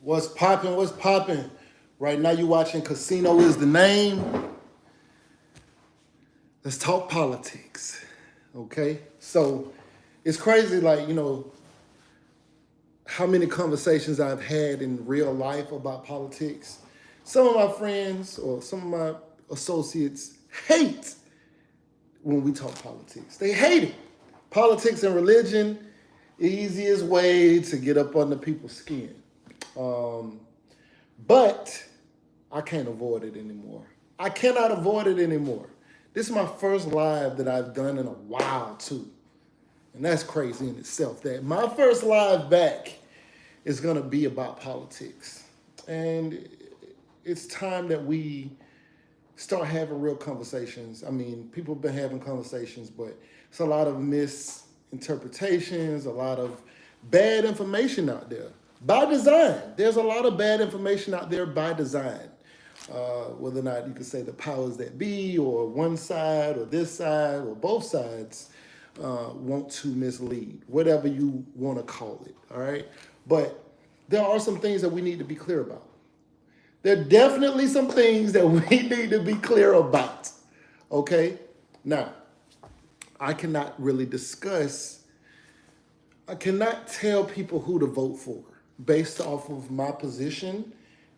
What's popping? What's popping? Right now you watching Casino is the Name. Let's talk politics. Okay? So it's crazy, like, how many conversations I've had in real life about politics. Some of my friends or some of my associates hate when we talk politics. They hate it. Politics and religion, easiest way to get up under people's skin. But I can't avoid it anymore. I cannot avoid it anymore. This is my first live that I've done in a while too. And that's crazy in itself. That my first live back is gonna be about politics. And it's time that we start having real conversations. I mean, people have been having conversations, but it's a lot of misinterpretations, a lot of bad information out there. By design. There's a lot of bad information out there by design. Whether or not you can say the powers that be, or one side, or this side, or both sides want to mislead, whatever you want to call it, all right? But there are some things that we need to be clear about. There are definitely some things that we need to be clear about, okay? Now, I cannot tell people who to vote for based off of my position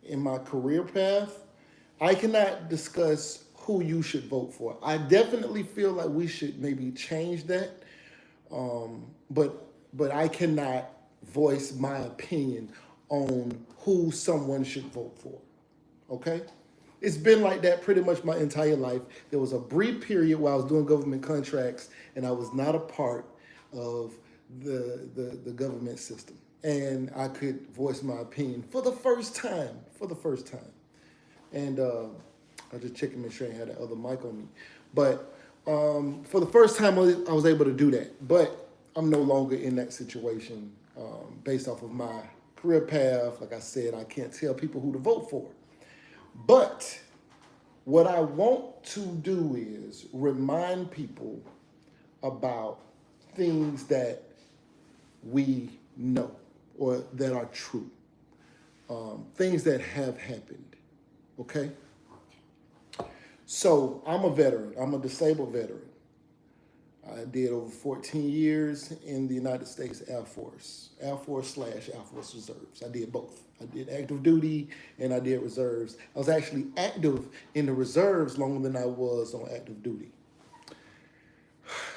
in my career path. I cannot discuss who you should vote for. I definitely feel like we should maybe change that, but I cannot voice my opinion on who someone should vote for, okay? It's been like that pretty much my entire life. There was a brief period where I was doing government contracts and I was not a part of the government system. And I could voice my opinion for the first time. And I just checking to make sure I had that other mic on me. But for the first time, I was able to do that. But I'm no longer in that situation based off of my career path. Like I said, I can't tell people who to vote for. But what I want to do is remind people about things that we know or that are true, things that have happened, okay? So I'm a veteran. I'm a disabled veteran. I did over 14 years in the United States Air Force / Air Force Reserves. I did both. I did active duty and I did reserves. I was actually active in the reserves longer than I was on active duty.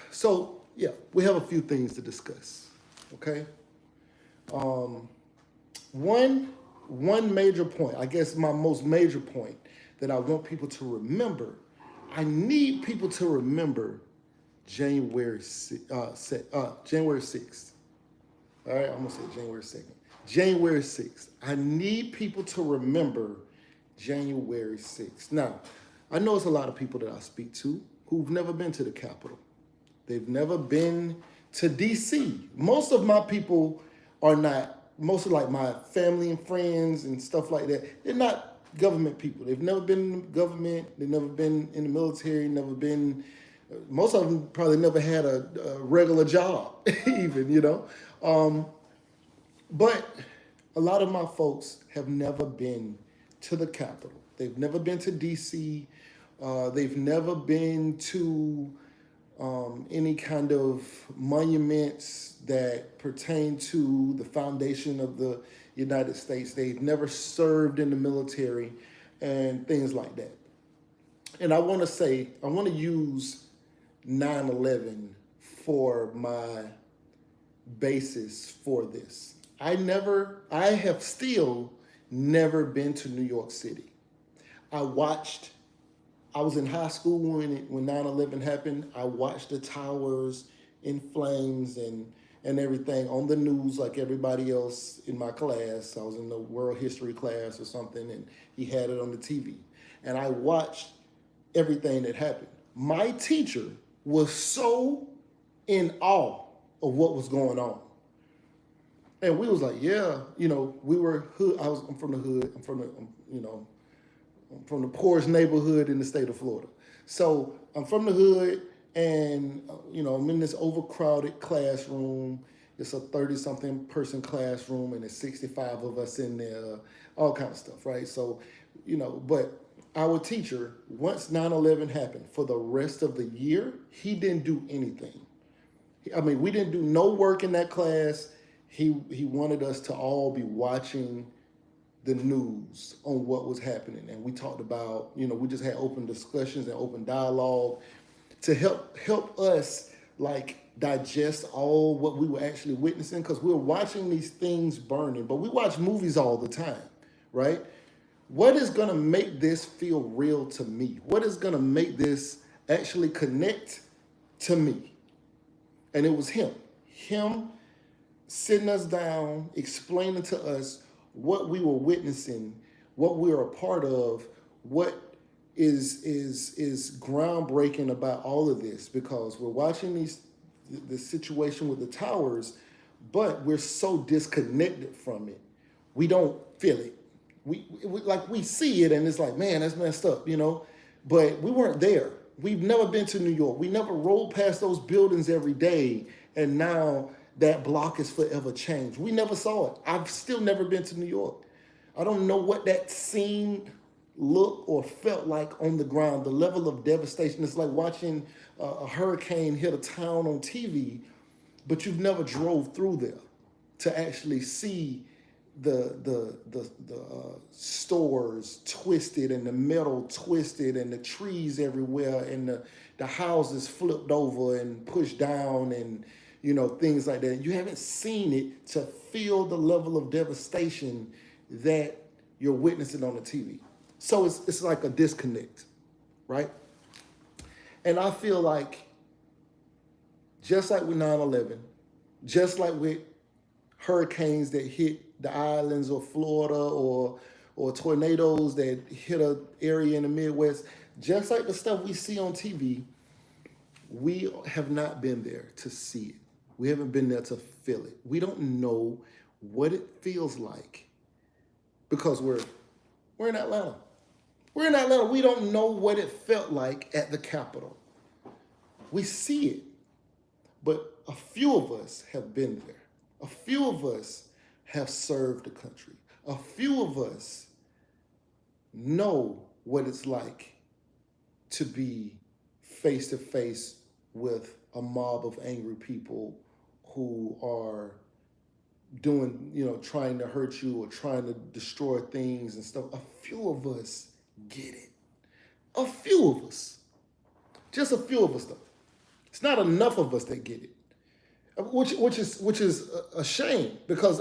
So yeah, we have a few things to discuss, okay? One major point, I guess my most major point that I want people to remember, I need people to remember January 6th. All right, I'm gonna say January 2nd. January 6th. I need people to remember January 6th. Now, I know it's a lot of people that I speak to who've never been to the Capitol. They've never been to DC. Most of my people are not, most of like my family and friends and stuff like that, they're not government people. They've never been in government, they've never been in the military, most of them probably never had a regular job even, But a lot of my folks have never been to the Capitol. They've never been to DC. They've never been to any kind of monuments that pertain to the foundation of the United States. They've never served in the military and things like that. And I want to use 9/11 for my basis for this. I have still never been to New York City. I was in high school when 9/11 happened. I watched the towers in flames and everything on the news like everybody else in my class. I was in the world history class or something, and he had it on the TV. And I watched everything that happened. My teacher was so in awe of what was going on. And we was like, yeah, we were hood. I'm from the hood. I'm from the poorest neighborhood in the state of Florida. So I'm from the hood, and I'm in this overcrowded classroom. it's a 30-something person classroom and there's 65 of us in there, all kind of stuff, right? So, but our teacher, once 9/11 happened, for the rest of the year, he didn't do anything. I mean, we didn't do no work in that class. He wanted us to all be watching the news on what was happening. And we talked about, we just had open discussions and open dialogue to help us like digest all what we were actually witnessing, because we were watching these things burning. But we watch movies all the time, right? What is gonna make this feel real to me? What is gonna make this actually connect to me? And it was him sitting us down, explaining to us what we were witnessing, what we were a part of, what is groundbreaking about all of this, because we're watching the situation with the towers, but we're so disconnected from it. We don't feel it. We see it and it's like, man, that's messed up, but we weren't there. We've never been to New York. We never rolled past those buildings every day, and now that block is forever changed. We never saw it. I've still never been to New York. I don't know what that scene looked or felt like on the ground. The level of devastation, it's like watching a hurricane hit a town on TV, but you've never drove through there to actually see the stores twisted and the metal twisted and the trees everywhere and the houses flipped over and pushed down and things like that. You haven't seen it to feel the level of devastation that you're witnessing on the TV. So it's like a disconnect, right? And I feel like just like with 9/11, just like with hurricanes that hit the islands of Florida or tornadoes that hit an area in the Midwest, just like the stuff we see on TV, we have not been there to see it. We haven't been there to feel it. We don't know what it feels like because we're in Atlanta. We're in Atlanta. We don't know what it felt like at the Capitol. We see it, but a few of us have been there. A few of us have served the country. A few of us know what it's like to be face to face with a mob of angry people who are doing, trying to hurt you or trying to destroy things and stuff. A few of us get it. A few of us. Just a few of us, though. It's not enough of us that get it. Which is a shame, because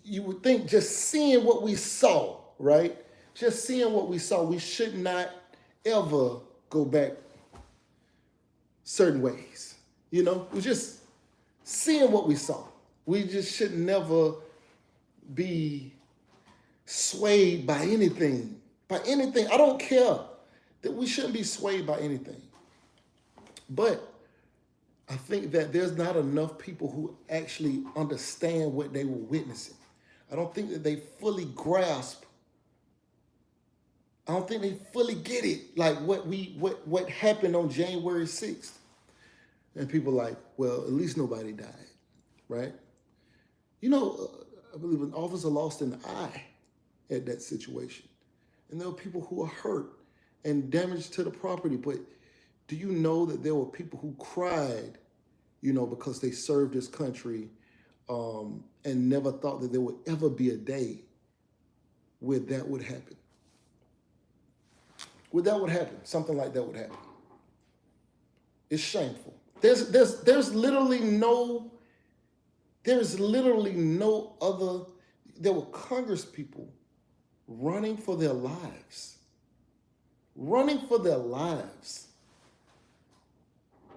you would think just seeing what we saw, right? Just seeing what we saw, we should not ever go back certain ways. We're just seeing what we saw. We just should never be swayed by anything. By anything. I don't care that we shouldn't be swayed by anything. But I think that there's not enough people who actually understand what they were witnessing. I don't think that they fully grasp. I don't think they fully get it, like what happened on January 6th. And people are like, well, at least nobody died, right? I believe an officer lost an eye at that situation. And there were people who were hurt and damage to the property. But do you know that there were people who cried, because they served this country and never thought that there would ever be a day where that would happen? Where that would happen, something like that would happen. It's shameful. There's literally no other. There were Congress people running for their lives. Running for their lives.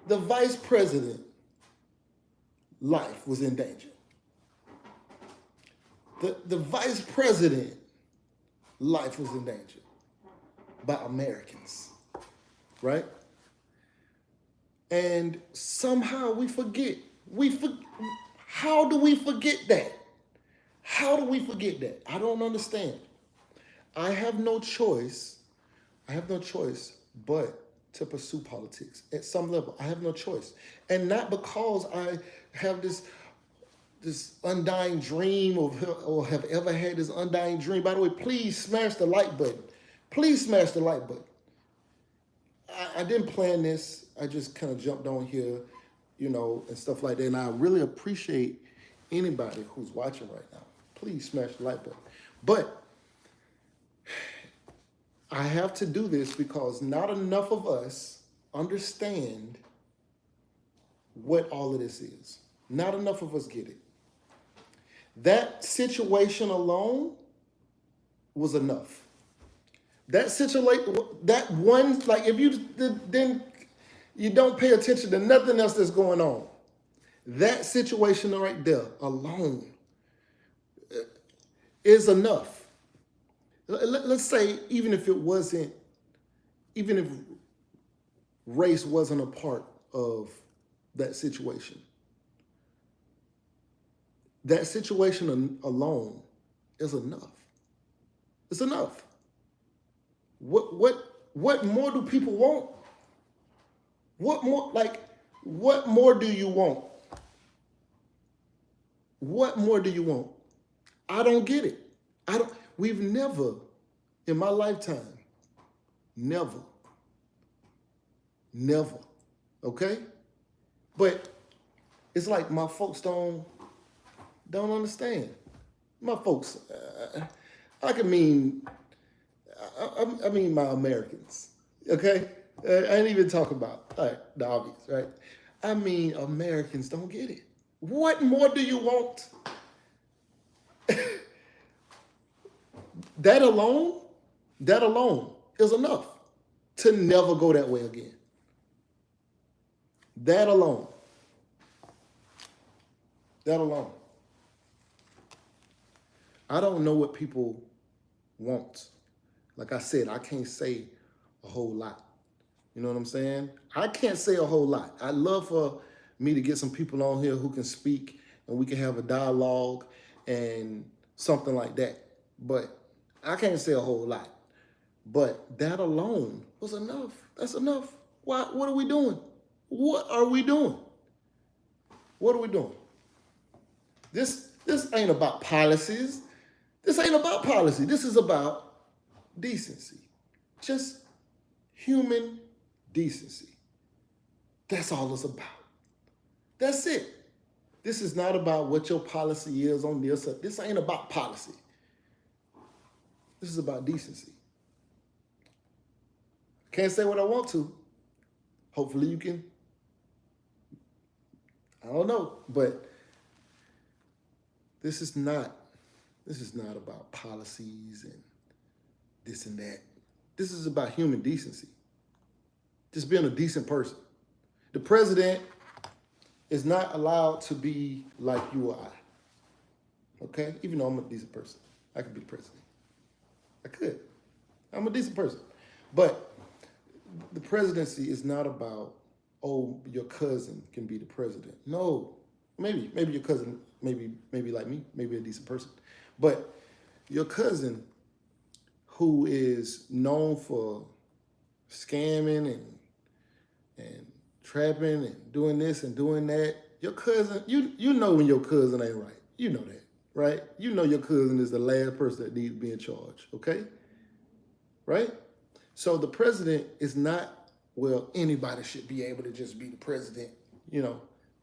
The vice president life was in danger. The vice president life was in danger by Americans, right? And somehow we forget. How do we forget that? How do we forget that? I don't understand. I have no choice but to pursue politics at some level. I have no choice. And not because I have this undying dream or have ever had this undying dream. By the way, please smash the like button. Please smash the like button. I didn't plan this. I just kind of jumped on here, and stuff like that. And I really appreciate anybody who's watching right now. Please smash the like button. But I have to do this because not enough of us understand what all of this is. Not enough of us get it. That situation alone was enough. That situation, that one, like if then you don't pay attention to nothing else that's going on. That situation right there alone is enough. Let's say even if race wasn't a part of that situation. That situation alone is enough. It's enough. What more do people want? What more do you want? What more do you want? I don't get it. We've never, in my lifetime, never, okay? But it's like my folks don't understand. My folks, I mean my Americans, okay? I ain't even talk about the obvious, right? I mean, Americans don't get it. What more do you want? That alone is enough to never go that way again. That alone. I don't know what people want. Like I said, I can't say a whole lot. You know what I'm saying? I can't say a whole lot. I'd love for me to get some people on here who can speak and we can have a dialogue and something like that. But I can't say a whole lot. But that alone was enough. That's enough. What are we doing? What are we doing? What are we doing? This ain't about policies. This ain't about policy. This is about decency. Just human decency. That's all it's about. That's it. This is not about what your policy is on this. This ain't about policy. This is about decency. Can't say what I want to. Hopefully you can. I don't know, but this is not about policies and this and that. This is about human decency. Just being a decent person. The president is not allowed to be like you or I. Okay? Even though I'm a decent person. I could be the president. I could. I'm a decent person. But the presidency is not about, oh, your cousin can be the president. No. Maybe your cousin, maybe like me, maybe a decent person. But your cousin who is known for scamming and trapping and doing this and doing that, your cousin, you know when your cousin ain't right. You know that, right? You know your cousin is the last person that needs to be in charge, okay? Right? So the president is not, well, anybody should be able to just be the president,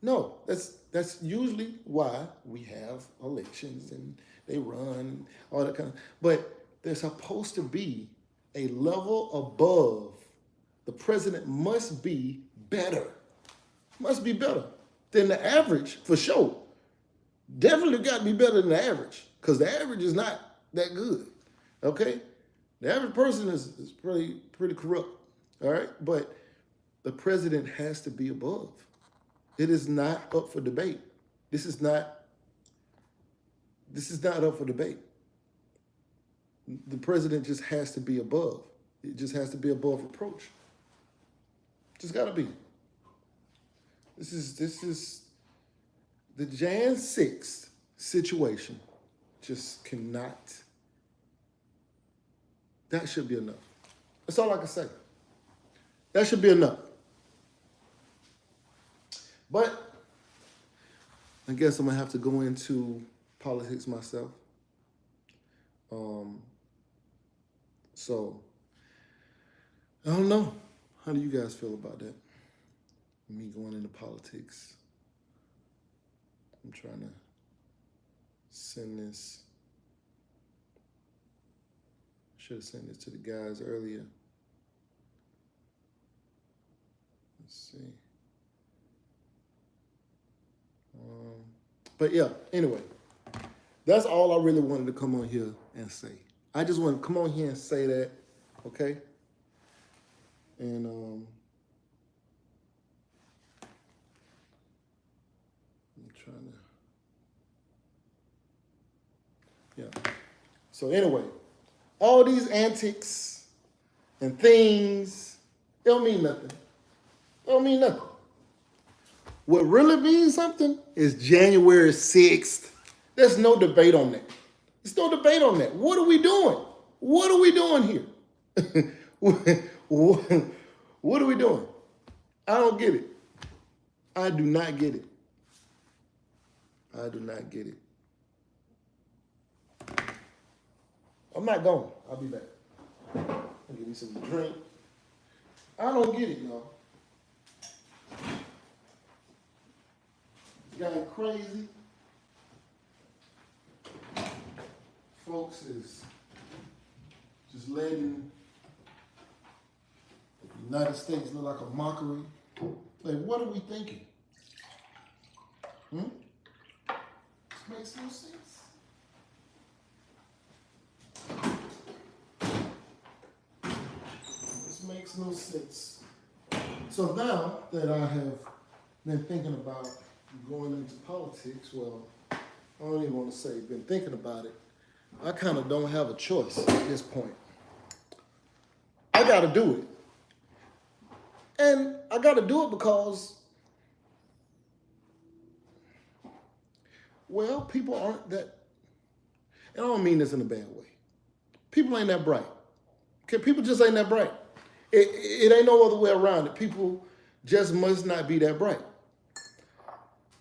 No, that's usually why we have elections and they run, all that kind of, but there's supposed to be a level above. The president must be better than the average, for sure. Definitely got to be better than the average, because the average is not that good, okay? The average person is pretty corrupt, all right? But the president has to be above. It is not up for debate. This is not up for debate. The president just has to be above. It just has to be above reproach. Just gotta be. This is the Jan 6th situation. Just cannot. That should be enough. That's all I can say. That should be enough. But I guess I'm gonna have to go into politics myself. So I don't know. How do you guys feel about that? Me going into politics. I'm trying to send this. Should have sent this to the guys earlier. Let's see. But yeah, anyway, that's all I really wanted to come on here and say. I just want to come on here and say that, okay? And I'm trying to, yeah. So anyway, all these antics and things, it don't mean nothing. It don't mean nothing. What really means something is January 6th. There's no debate on that. There's no debate on that. What are we doing? What are we doing here? What are we doing? I don't get it. I do not get it. I do not get it. I'm not going. I'll be back. I'll give me something to drink. I don't get it, y'all. Got crazy. Folks is just letting the United States look like a mockery. Like, what are we thinking? This makes no sense. This makes no sense. So now that I have been thinking about going into politics, well, I don't even want to say been thinking about it. I kind of don't have a choice at this point. I got to do it. And I got to do it because, well, people aren't that, and I don't mean this in a bad way. People ain't that bright. Okay, people just ain't that bright. It ain't no other way around it. People just must not be that bright.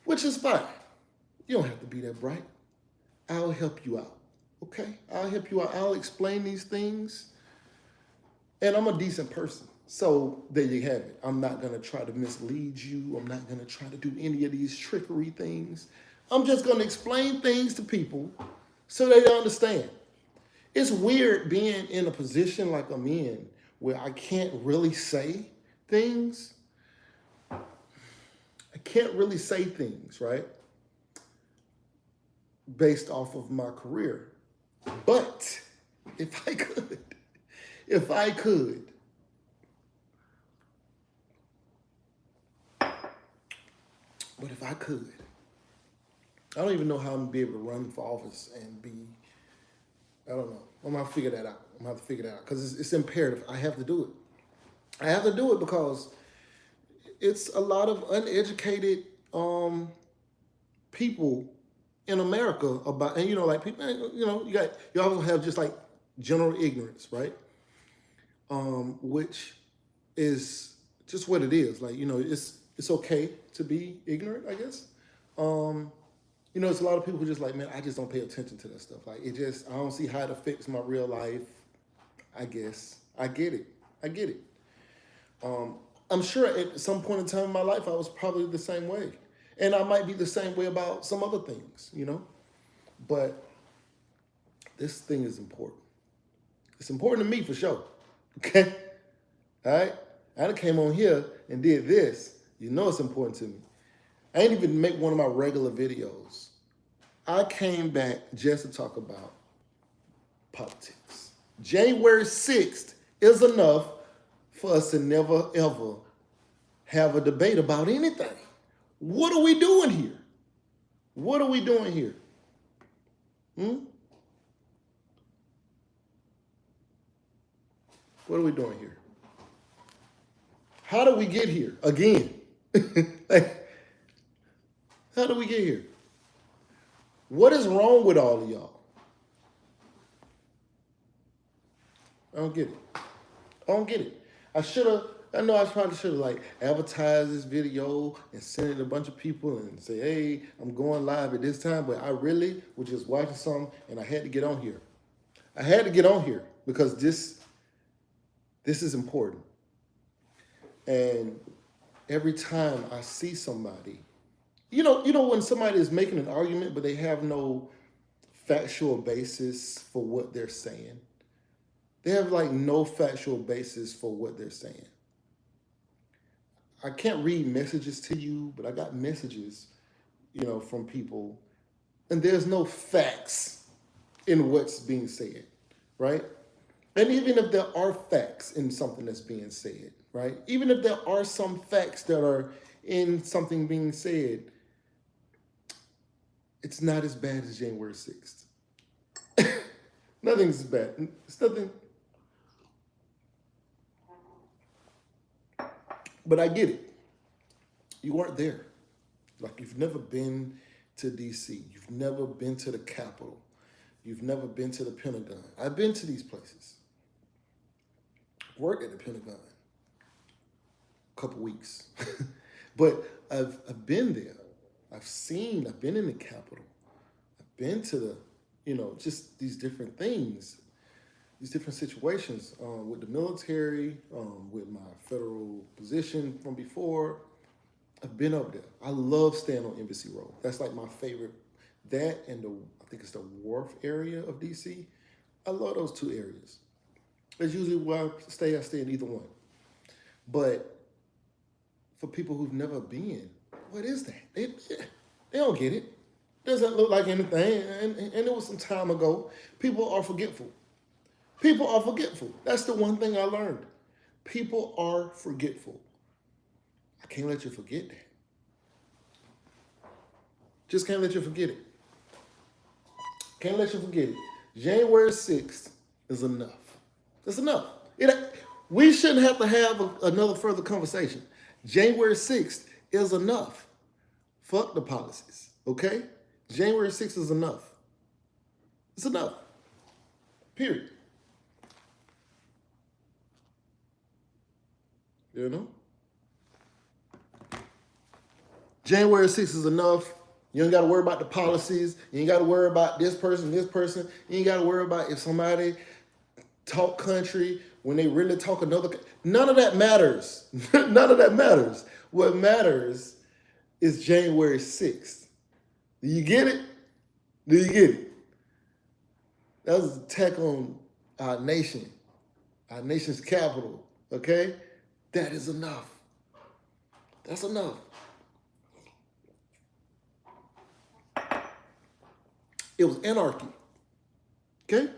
Which is fine. You don't have to be that bright. I'll help you out, okay? I'll help you out. I'll explain these things. And I'm a decent person. So there you have it. I'm not going to try to mislead you. I'm not going to try to do any of these trickery things. I'm just going to explain things to people so they understand. It's weird being in a position like I'm in where I can't really say things. I can't really say things, right? Based off of my career. But if I could, I don't even know how I'm gonna be able to run for office and be, I don't know. I'm gonna figure that out. I'm gonna have to figure that out because it's imperative. I have to do it. I have to do it because it's a lot of uneducated people in America about, and like people, you also have just like general ignorance, right? Which is just what it is. Like, it's okay to be ignorant, I guess. It's a lot of people who just like, man, I just don't pay attention to that stuff. Like, I don't see how it affects my real life. I guess. I get it. I'm sure at some point in time in my life, I was probably the same way. And I might be the same way about some other things, But this thing is important. It's important to me for sure. Okay? All right? I done came on here and did this. It's important to me. I ain't even make one of my regular videos. I came back just to talk about politics. January 6th is enough for us to never, ever have a debate about anything. What are we doing here? What are we doing here? What are we doing here? How do we get here again? How do we get here? What is wrong with all of y'all? I don't get it. I should have I know I probably should have like advertised this video and sent it to a bunch of people and say, hey, I'm going live at this time, but I really was just watching something and I had to get on here. I had to get on here because this is important. And every time I see somebody, you know when somebody is making an argument but they have no factual basis for what they're saying. They have like no factual basis for what they're saying. I can't read messages to you, but I got messages, from people, and there's no facts in what's being said, right? And even if there are facts in something that's being said, right? Even if there are some facts that are in something being said, it's not as bad as January 6th. Nothing's as bad. It's nothing. But I get it. You weren't there. Like, you've never been to DC. You've never been to the Capitol. You've never been to the Pentagon. I've been to these places. Worked at the Pentagon a couple weeks. But I've been there. I've been in the Capitol. I've been to the, just these different things, these different situations with the military, with my federal position from before. I've been up there. I love staying on Embassy Road. That's like my favorite. That and I think it's the Wharf area of DC. I love those two areas. That's usually where I stay in either one. But for people who've never been, what is that? They don't get it. Doesn't look like anything. And it was some time ago. People are forgetful. People are forgetful. That's the one thing I learned. People are forgetful. I can't let you forget that. Just can't let you forget it. Can't let you forget it. January 6th is enough. It's enough. We shouldn't have to have another further conversation. January 6th is enough. Fuck the policies, okay? January 6th is enough. It's enough. Period. January 6th is enough. You ain't got to worry about the policies. You ain't got to worry about this person. You ain't got to worry about if somebody talk country when they really talk another. None of that matters. None of that matters. What matters is January 6th. Do you get it? Do you get it? That was an attack on our nation, our nation's capital, okay? That is enough. That's enough. It was anarchy, okay?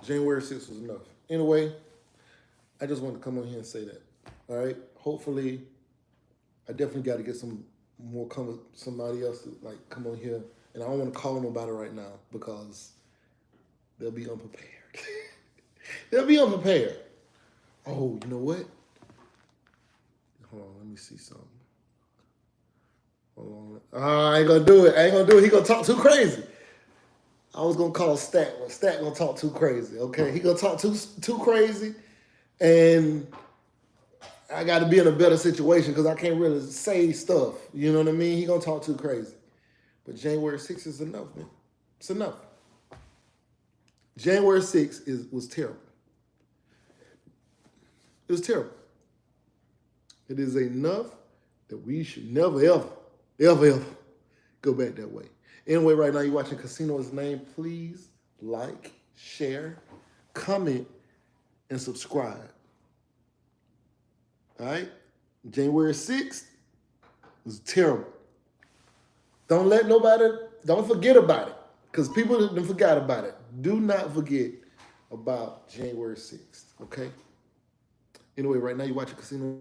January 6th was enough. Anyway, I just wanted to come on here and say that, all right? Hopefully, I definitely got to get somebody else to like come on here. And I don't want to call nobody right now because they'll be unprepared. They'll be unprepared. Oh, you know what? Hold on, let me see something. Hold on. I ain't gonna do it. He gonna talk too crazy. I was gonna call Stack, but Stack gonna talk too crazy. Okay, he gonna talk too crazy, and I got to be in a better situation because I can't really say stuff. You know what I mean? He gonna talk too crazy. But January 6th is enough, man. It's enough. January 6th was terrible. It was terrible. It is enough that we should never, ever go back that way. Anyway, right now you're watching Casino Is Name. Please like, share, comment, and subscribe. All right? January 6th was terrible. Don't forget about it. Because people forgot about it. Do not forget about January 6th, okay? Anyway, right now you're watching Casino